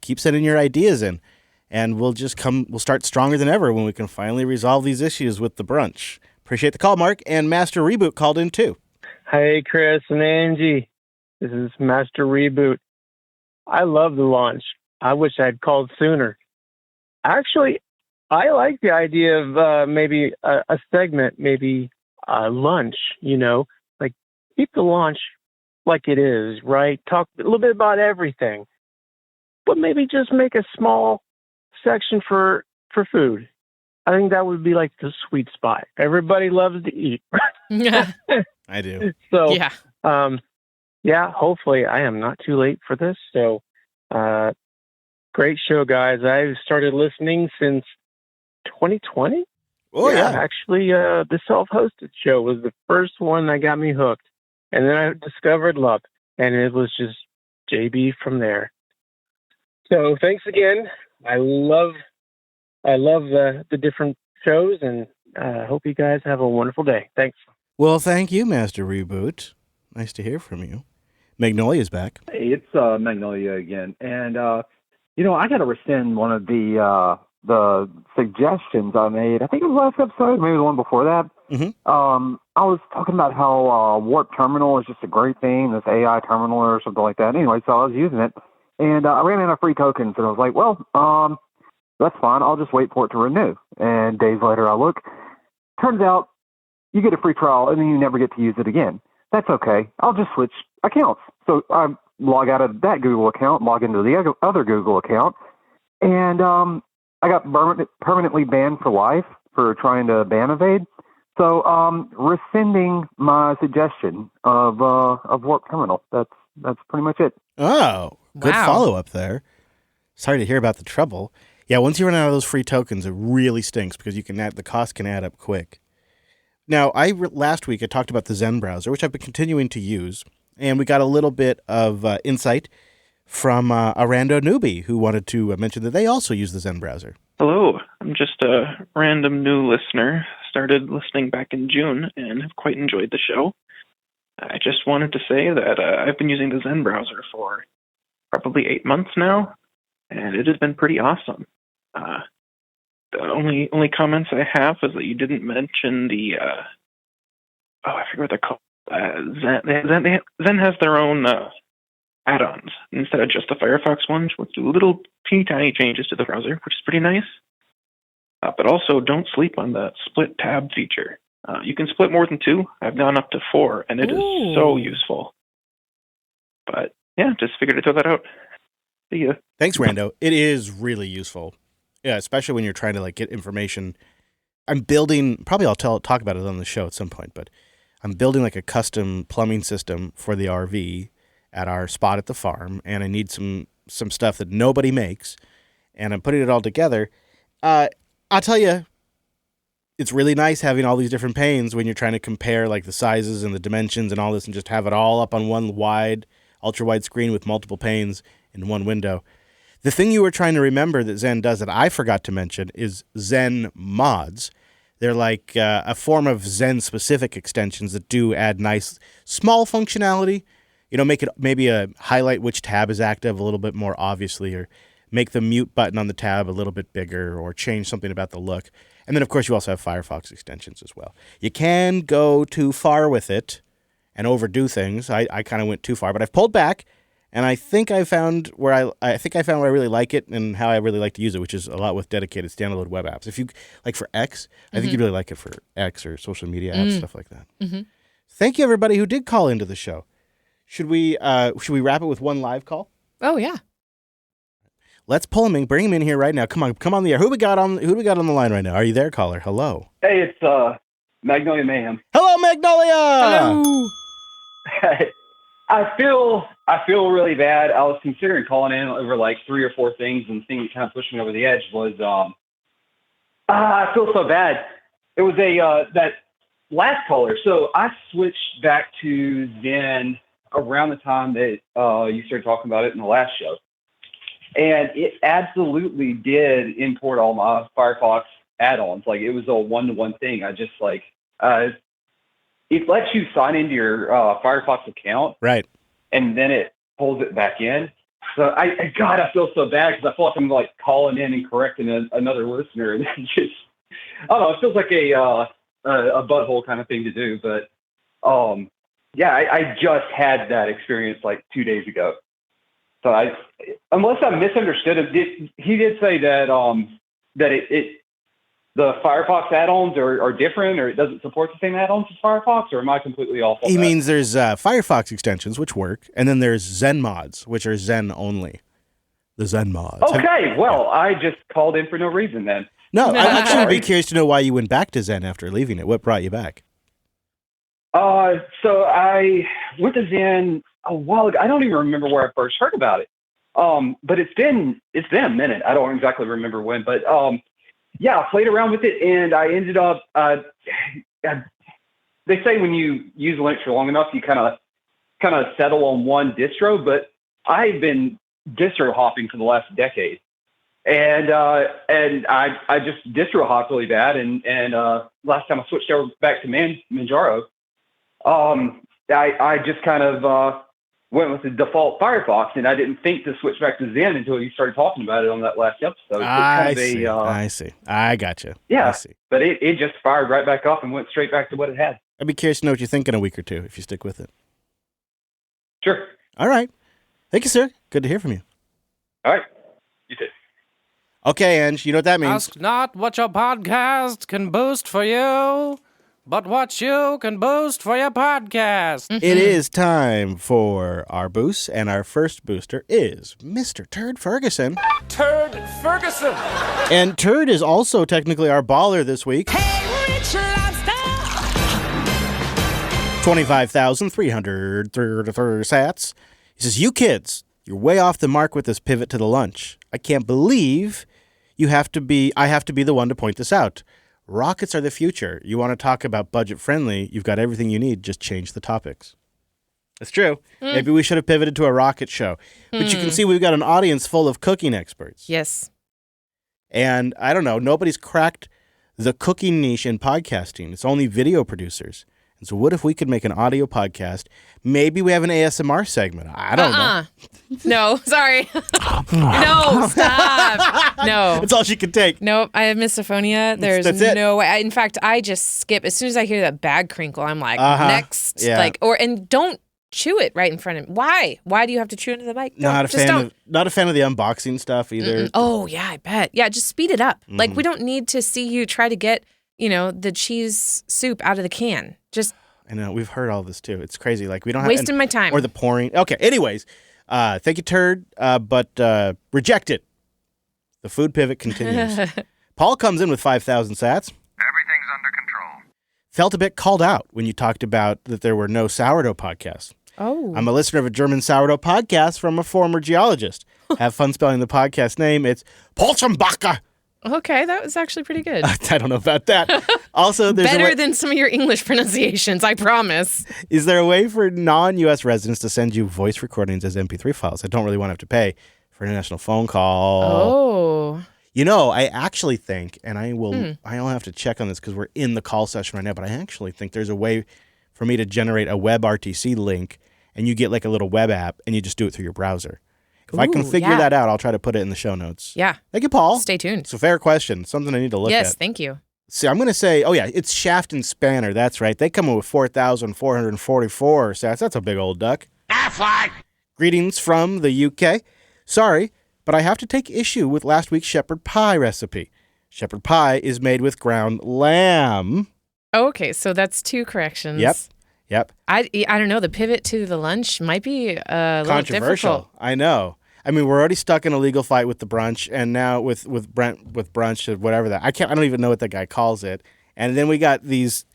keep sending your ideas in, and we'll start stronger than ever when we can finally resolve these issues with the brunch. Appreciate the call, Mark. And Master Reboot called in too. Hey, Chris and Angie. This is Master Reboot. I love the launch. I wish I'd called sooner. Actually, I like the idea of maybe a segment, maybe lunch, like keep the launch like it is, right? Talk a little bit about everything, but maybe just make a small section for food. I think that would be like the sweet spot. Everybody loves to eat. Yeah. I do. So, yeah. Hopefully I am not too late for this. So, great show, guys. I've started listening since 2020. Oh, yeah. Actually, the self-hosted show was the first one that got me hooked. And then I discovered love, and it was just JB from there. So thanks again. I love the different shows, and hope you guys have a wonderful day. Thanks. Well, thank you, Master Reboot. Nice to hear from you. Magnolia's back. Hey, it's Magnolia again. And, I got to rescind one of the suggestions I made. I think it was last episode, maybe the one before that. Mm-hmm. I was talking about how Warp Terminal is just a great thing, this AI terminal or something like that. Anyway, so I was using it, and I ran out of free tokens, and I was like, well, that's fine. I'll just wait for it to renew. And days later, I look. Turns out you get a free trial, and then you never get to use it again. That's okay. I'll just switch accounts. So I log out of that Google account, log into the other Google account, and I got permanently banned for life for trying to ban evade. So rescinding my suggestion of Warp Terminal. That's pretty much it. Oh, good Wow. follow-up there. Sorry to hear about the trouble. Yeah, once you run out of those free tokens, it really stinks because the cost can add up quick. Now, last week I talked about the Zen browser, which I've been continuing to use, and we got a little bit of insight from a rando newbie who wanted to mention that they also use the Zen browser. Hello, I'm just a random new listener. Started listening back in June and have quite enjoyed the show. I just wanted to say that I've been using the Zen browser for probably 8 months now, and it has been pretty awesome. The only comments I have is that you didn't mention the I forget what they're called. Zen has their own add-ons instead of just the Firefox ones, which do little teeny tiny changes to the browser, which is pretty nice. But also, don't sleep on the split tab feature. You can split more than 2. I've gone up to 4, and it is so useful. But yeah, just figured to throw that out. See ya. Thanks, Rando. It is really useful. Yeah, especially when you're trying to get information. I'm building, probably I'll talk about it on the show at some point, but I'm building a custom plumbing system for the RV at our spot at the farm, and I need some stuff that nobody makes, and I'm putting it all together. I'll tell you, it's really nice having all these different panes when you're trying to compare the sizes and the dimensions and all this and just have it all up on one ultra-wide screen with multiple panes in one window. The thing you were trying to remember that Zen does that I forgot to mention is Zen mods. They're like a form of Zen-specific extensions that do add nice, small functionality. Make it maybe highlight which tab is active a little bit more obviously, or make the mute button on the tab a little bit bigger, or change something about the look. And then, of course, you also have Firefox extensions as well. You can go too far with it and overdo things. I kind of went too far, but I've pulled back, And I think I found where I really like it and how I really like to use it, which is a lot with dedicated standalone web apps. If you like for X, I think you'd really like it for X or social media apps, stuff like that. Mm-hmm. Thank you, everybody who did call into the show. Should we wrap it with one live call? Oh yeah. Let's pull him in. Bring him in here right now. Come on the air. Who do we got on the line right now? Are you there, caller? Hello. Hey, it's Magnolia Mayhem. Hello, Magnolia. Hello. I feel really bad. I was considering calling in over like 3 or 4 things, and the thing that kind of pushed me over the edge was I feel so bad. It was that last caller. So I switched back to Zen around the time that you started talking about it in the last show. And it absolutely did import all my Firefox add-ons. Like, it was a one-to-one thing. I just it lets you sign into your Firefox account. Right. And then it pulls it back in. So I feel so bad because I feel like I'm like calling in and correcting another listener. And then just, I don't know, it feels like a butthole kind of thing to do. But I just had that experience like 2 days ago. So unless I misunderstood him, he did say that the Firefox add-ons are different, or it doesn't support the same add-ons as Firefox, or am I completely off on He that? means there's Firefox extensions, which work, and then there's Zen mods, which are Zen only. The Zen mods. Okay, I just called in for no reason then. No, I'd actually be curious to know why you went back to Zen after leaving it. What brought you back? So I went to Zen a while ago. I don't even remember where I first heard about it. But it's been a minute. I don't exactly remember when, but I played around with it, and I ended up. They say when you use Linux for long enough, you kind of settle on one distro. But I've been distro hopping for the last decade, and I just distro hopped really bad. And last time I switched over back to Manjaro, I just kind of went with the default Firefox, and I didn't think to switch back to Zen until you started talking about it on that last episode. I see. I gotcha. Yeah, I see. But it just fired right back up and went straight back to what it had. I'd be curious to know what you think in a week or two if you stick with it. Sure. All right. Thank you, sir. Good to hear from you. All right. You too. Okay, Ange, you know what that means. Ask not what your podcast can boost for you, but what you can boost for your podcast. It is time for our boost, and our first booster is Mr. Turd Ferguson. Turd Ferguson. And Turd is also technically our baller this week. Hey, Rich Lobster. 25,333 sats. He says, "You kids, you're way off the mark with this pivot to the lunch. I can't believe I have to be the one to point this out. Rockets are the future. You want to talk about budget friendly, you've got everything you need, just change the topics." That's true. Maybe we should have pivoted to a rocket show. But you can see we've got an audience full of cooking experts. Yes. And I don't know, nobody's cracked the cooking niche in podcasting. It's only video producers. And so what if we could make an audio podcast? Maybe we have an ASMR segment. I don't know. No, sorry. No, stop. No. That's all she can take. Nope, I have misophonia. There's That's it. no way. In fact, I just skip. As soon as I hear that bag crinkle, I'm like, next. Yeah. And don't chew it right in front of me. Why? Why do you have to chew into the mic? Not a fan of the unboxing stuff either. Mm-mm. Oh, yeah, I bet. Yeah, just speed it up. Like, we don't need to see you try to get, the cheese soup out of the can. Just I know, we've heard all this too. It's crazy. Like, we don't wasting my time. Or the pouring. Okay, anyways, thank you, Turd, but reject it. The food pivot continues. Paul comes in with 5,000 sats. Everything's under control. Felt a bit called out when you talked about that there were no sourdough podcasts. Oh. I'm a listener of a German sourdough podcast from a former geologist. Have fun spelling the podcast name. It's Polchenbacher. Okay, that was actually pretty good. I don't know about that. Also, there's better than some of your English pronunciations, I promise. Is there a way for non-U.S. residents to send you voice recordings as MP3 files? I don't really want to have to pay for an international phone call. Oh. I actually think, and I'll have to check on this because we're in the call session right now, but I actually think there's a way for me to generate a web RTC link, and you get like a little web app, and you just do it through your browser. If I can figure that out, I'll try to put it in the show notes. Yeah. Thank you, Paul. Stay tuned. It's a fair question. Something I need to look at. Yes, thank you. See, I'm going to say, it's Shaft and Spanner. That's right. They come in with 4,444 sats. That's a big old duck. Affleck! Greetings from the UK. Sorry, but I have to take issue with last week's shepherd pie recipe. Shepherd pie is made with ground lamb. Okay, so that's 2 corrections. Yep. I don't know. The pivot to the lunch might be a little Controversial. difficult. I know. I mean, we're already stuck in a legal fight with the brunch, and now with Brent with brunch or whatever that. I don't even know what that guy calls it. And then we got these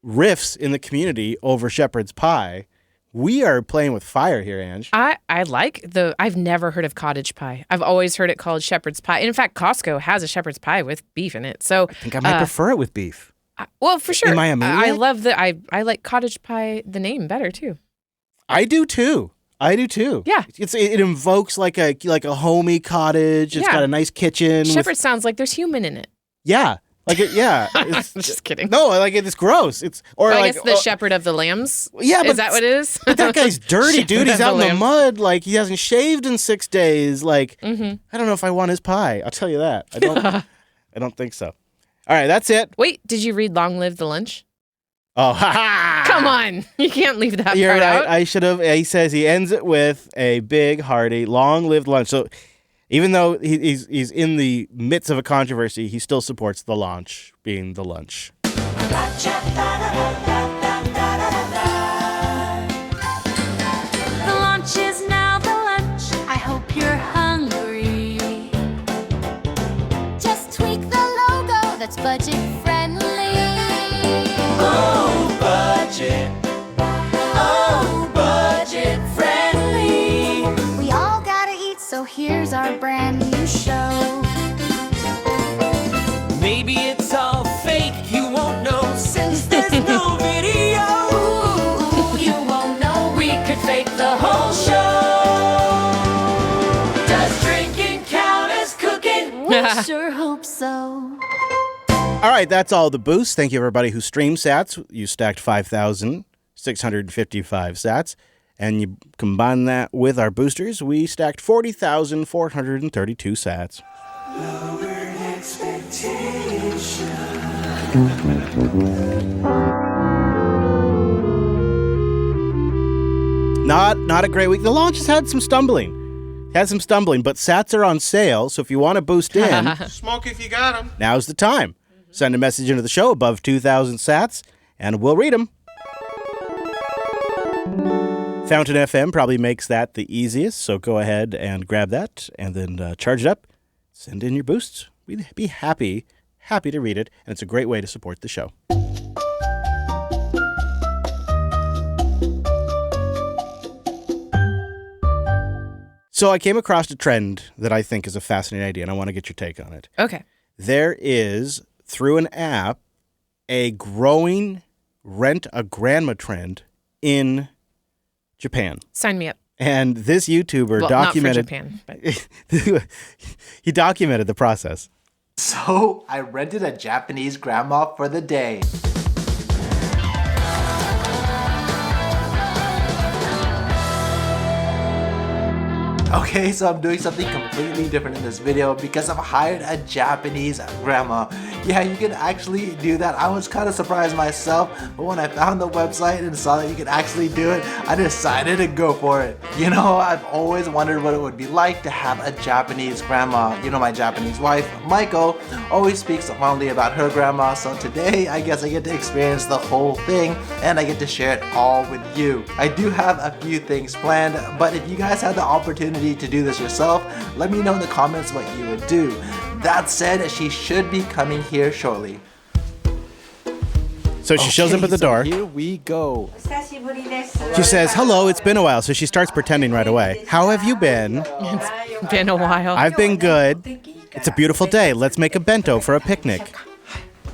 riffs in the community over shepherd's pie. We are playing with fire here, Ange. I like I've never heard of cottage pie. I've always heard it called shepherd's pie. And in fact, Costco has a shepherd's pie with beef in it. So I think I might prefer it with beef. Well, for sure. Am I a maniac? I love I like cottage pie, the name, better too. I do too. Yeah. It invokes like a homey cottage. It's got a nice kitchen. Shepherd sounds like there's human in it. Yeah. It's just kidding. No, it's gross. I guess the shepherd of the lambs. Yeah, is that what it is? But that guy's dirty, dude. He's out in the mud. Like, he hasn't shaved in 6 days. Like, I don't know if I want his pie. I'll tell you that. I don't think so. All right, that's it. Wait, did you read Long Live the Lunch? Oh, ha! Come on. You can't leave that You're part right. out. I should have. He says he ends it with a big, hearty, long-lived lunch. So even though he's in the midst of a controversy, he still supports the launch being the lunch. The lunch is now the lunch. I hope you're hungry. Just tweak the logo that's budget friendly. Oh, budget. Oh, budget friendly. We all gotta eat, so here's our brand new show. Maybe it's all fake, you won't know since there's no video. Ooh, you won't know. We could fake the whole show. Does drinking count as cooking? We sure hope so. All right, that's all the boosts. Thank you, everybody who streamed sats. You stacked 5,655 sats. And you combine that with our boosters, we stacked 40,432 sats. Not a great week. The launch has had some stumbling. But sats are on sale, so if you want to boost in, Smoke if you got them. now's the time. Send a message into the show above 2,000 sats, and we'll read them. Fountain FM probably makes that the easiest, so go ahead and grab that and then charge it up. Send in your boosts. We'd be happy to read it, and it's a great way to support the show. So I came across a trend that I think is a fascinating idea, and I want to get your take on it. Okay. There is, through an app, a growing rent-a-grandma trend in Japan. Sign me up. And this YouTuber documented... Not for Japan, but... he documented the process. So I rented a Japanese grandma for the day. Okay, so I'm doing something completely different in this video because I've hired a Japanese grandma. Yeah, you can actually do that. I was kind of surprised myself, but when I found the website and saw that you could actually do it, I decided to go for it. You know, I've always wondered what it would be like to have a Japanese grandma. You know, my Japanese wife, Maiko, always speaks fondly about her grandma, so today I guess I get to experience the whole thing and I get to share it all with you. I do have a few things planned, but if you guys had the opportunity to do this yourself, let me know in the comments what you would do. That said, she should be coming here shortly. So she shows up at the door. Here we go. She says, hello, it's been a while. So she starts pretending right away. How have you been? It's been a while. I've been good. It's a beautiful day. Let's make a bento for a picnic.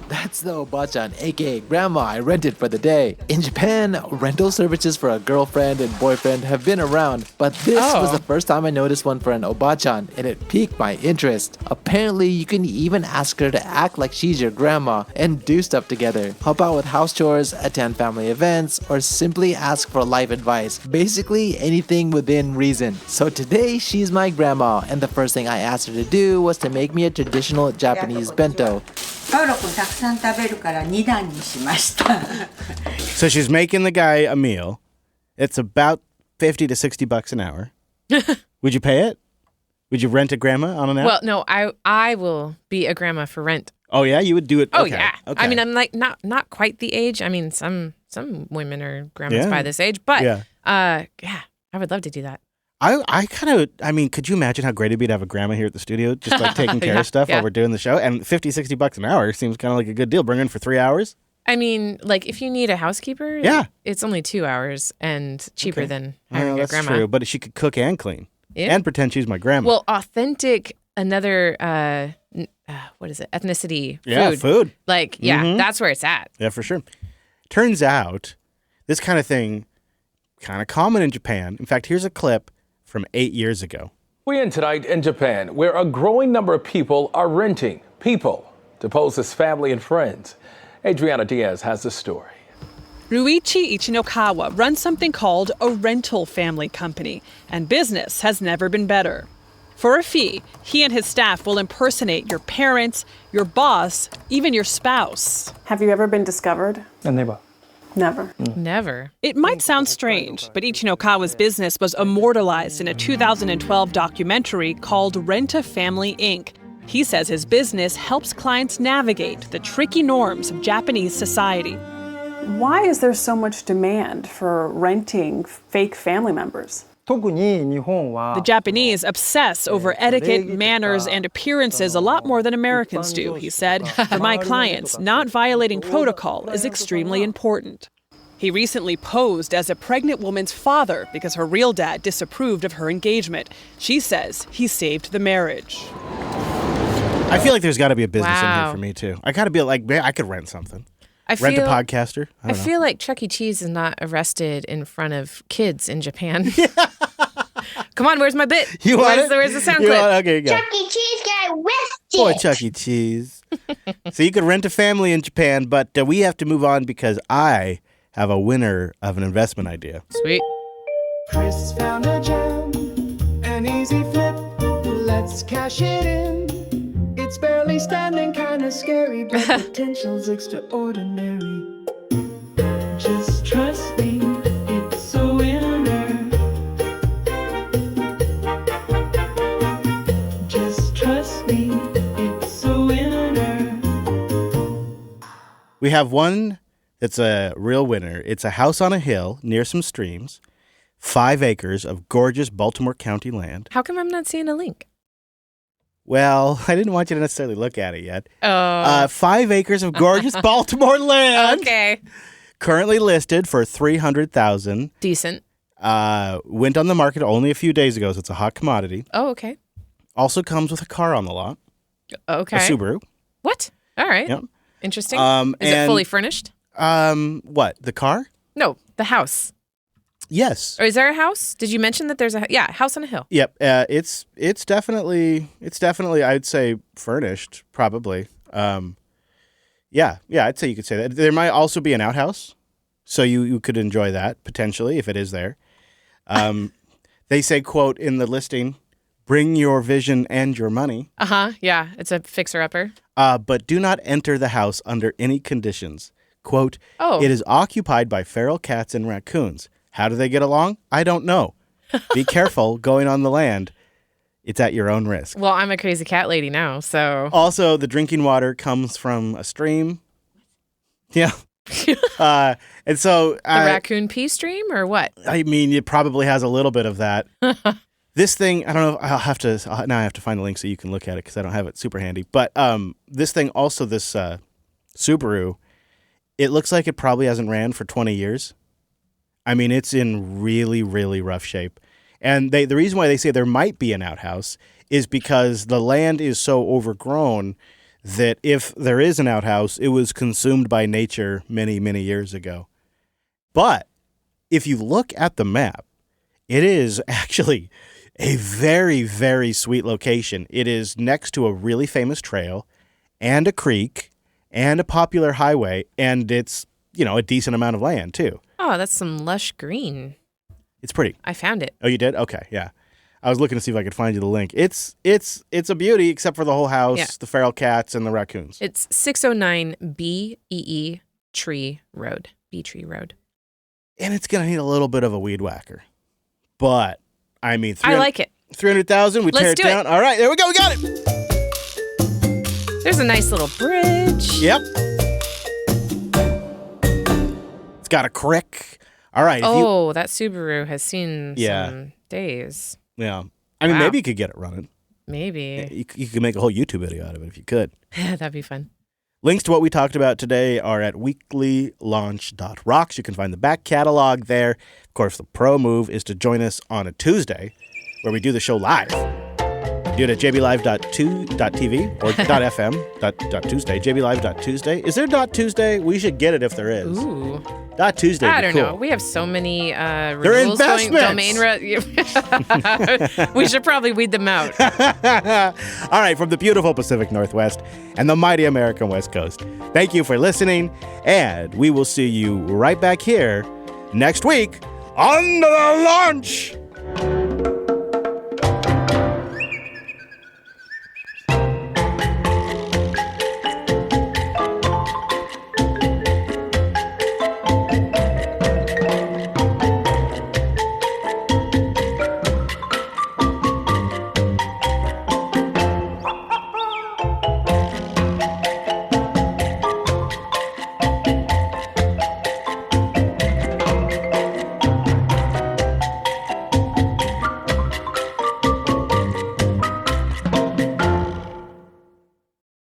That's the Obachan, aka Grandma I rented for the day. In Japan, rental services for a girlfriend and boyfriend have been around, but this was the first time I noticed one for an Obachan, and it piqued my interest. Apparently, you can even ask her to act like she's your grandma and do stuff together. Help out with house chores, attend family events, or simply ask for life advice. Basically, anything within reason. So today, she's my grandma, and the first thing I asked her to do was to make me a traditional Japanese bento. So she's making the guy a meal. It's about $50 to $60 an hour. Would you pay it? Would you rent a grandma on an app? Well, no, I will be a grandma for rent. Oh yeah, you would do it. Oh Okay. yeah. Okay. I mean, I'm like not quite the age. I mean, some women are grandmas Yeah. by this age, but Yeah. yeah, I would love to do that. I mean, could you imagine how great it'd be to have a grandma here at the studio, just like taking care Yeah, of stuff yeah. while we're doing the show? And $50-$60 an hour seems kind of like a good deal. Bring her in for 3 hours. I mean, like if you need a housekeeper, Yeah. it's only 2 hours and cheaper than Well, hiring a that's grandma. true, but she could cook and clean Yeah. and pretend she's my grandma. Well, authentic, another what is it? Ethnicity Yeah, food. Like, yeah, Mhm. that's where it's at. Yeah, for sure. Turns out this kind of thing kind of common in Japan. In fact, here's a clip from 8 years ago. We end tonight in Japan, where a growing number of people are renting people to pose as family and friends. Adriana Diaz has the story. Ruichi Ichinokawa runs something called a rental family company, and business has never been better. For a fee, he and his staff will impersonate your parents, your boss, even your spouse. Have you ever been discovered? Never. Never. Never. It might sound strange, but Ichinokawa's business was immortalized in a 2012 documentary called Rent a Family Inc. He says his business helps clients navigate the tricky norms of Japanese society. Why is there so much demand for renting fake family members? The Japanese obsess over etiquette, manners, and appearances a lot more than Americans do, he said. For my clients, not violating protocol is extremely important. He recently posed as a pregnant woman's father because her real dad disapproved of her engagement. She says he saved the marriage. I feel like there's got to be a business in Wow. here for me, too. I got to be like, man, I could rent something. Rent a feel- podcaster. I I don't know. feel like Chuck E. Cheese is not arrested in front of kids in Japan. Come on, where's my bit? You want it? Where's the sound You clip? want- okay, you go. E. Cheese got arrested. Boy, Chuck E. Cheese. So you could rent a family in Japan, but we have to move on because I have a winner of an investment idea. Sweet. Chris found a gem, an easy flip. Let's cash it in. It's barely standing, kinda scary, but potential's extraordinary. Just trust me, it's a winner. Just trust me, it's a winner. We have one that's a real winner. It's a house on a hill near some streams, 5 acres of gorgeous Baltimore County land. How come I'm not seeing a link? Well, I didn't want you to necessarily look at it yet. Oh. 5 acres of gorgeous Baltimore land. Okay. Currently listed for $300,000. Decent. Went on the market only a few days ago, so it's a hot commodity. Oh, okay. Also comes with a car on the lot. Okay. A Subaru. What? All right. Yep. Interesting. Is it and- fully furnished? What? The car? No, the house. Yes. Or is there a house? Did you mention that there's a house on a hill? Yep. It's definitely I'd say furnished probably. Yeah, I'd say you could say that. There might also be an outhouse, so you could enjoy that potentially if it is there. They say, quote in the listing, "Bring your vision and your money." Yeah, it's a fixer-upper. But do not enter the house under any conditions. Quote, Oh. It is occupied by feral cats and raccoons. How do they get along? I don't know. Be careful going on the land. It's at your own risk. Well, I'm a crazy cat lady now, so. Also, the drinking water comes from a stream. Yeah. And so... The raccoon pee stream or what? I mean, it probably has a little bit of that. This thing, I don't know, I have to find the link so you can look at it because I don't have it super handy. But this thing, also this Subaru, it looks like it probably hasn't ran for 20 years. I mean, it's in really, really rough shape. And the reason why they say there might be an outhouse is because the land is so overgrown that if there is an outhouse, it was consumed by nature many, many years ago. But if you look at the map, it is actually a very, very sweet location. It is next to a really famous trail and a creek and a popular highway, and it's, a decent amount of land, too. Oh, that's some lush green. It's pretty. I found it. Oh, you did? Okay, yeah. I was looking to see if I could find you the link. It's a beauty, except for the whole house, Yeah. the feral cats, and the raccoons. It's 609 BEE Tree Road. B Tree Road. And it's going to need a little bit of a weed whacker. But, I mean, I like it. 300,000, we tear it down. All right, there we go. We got it. There's a nice little bridge. Yep. It's got a crick. All right. That Subaru has seen some days. Yeah. I mean, maybe you could get it running. Maybe. You could make a whole YouTube video out of it if you could. That'd be fun. Links to what we talked about today are at weeklylaunch.rocks. You can find the back catalog there. Of course, the pro move is to join us on a Tuesday where we do the show live. Do it at jblive.2.tv or .fm.tuesday. jblive.tuesday. Is there .tuesday? We should get it if there is. Ooh. .tuesday. I don't cool. know. We have so many They're rules going. investments. We should probably weed them out. All right, from the beautiful Pacific Northwest and the mighty American West Coast, thank you for listening, and we will see you right back here next week on the launch.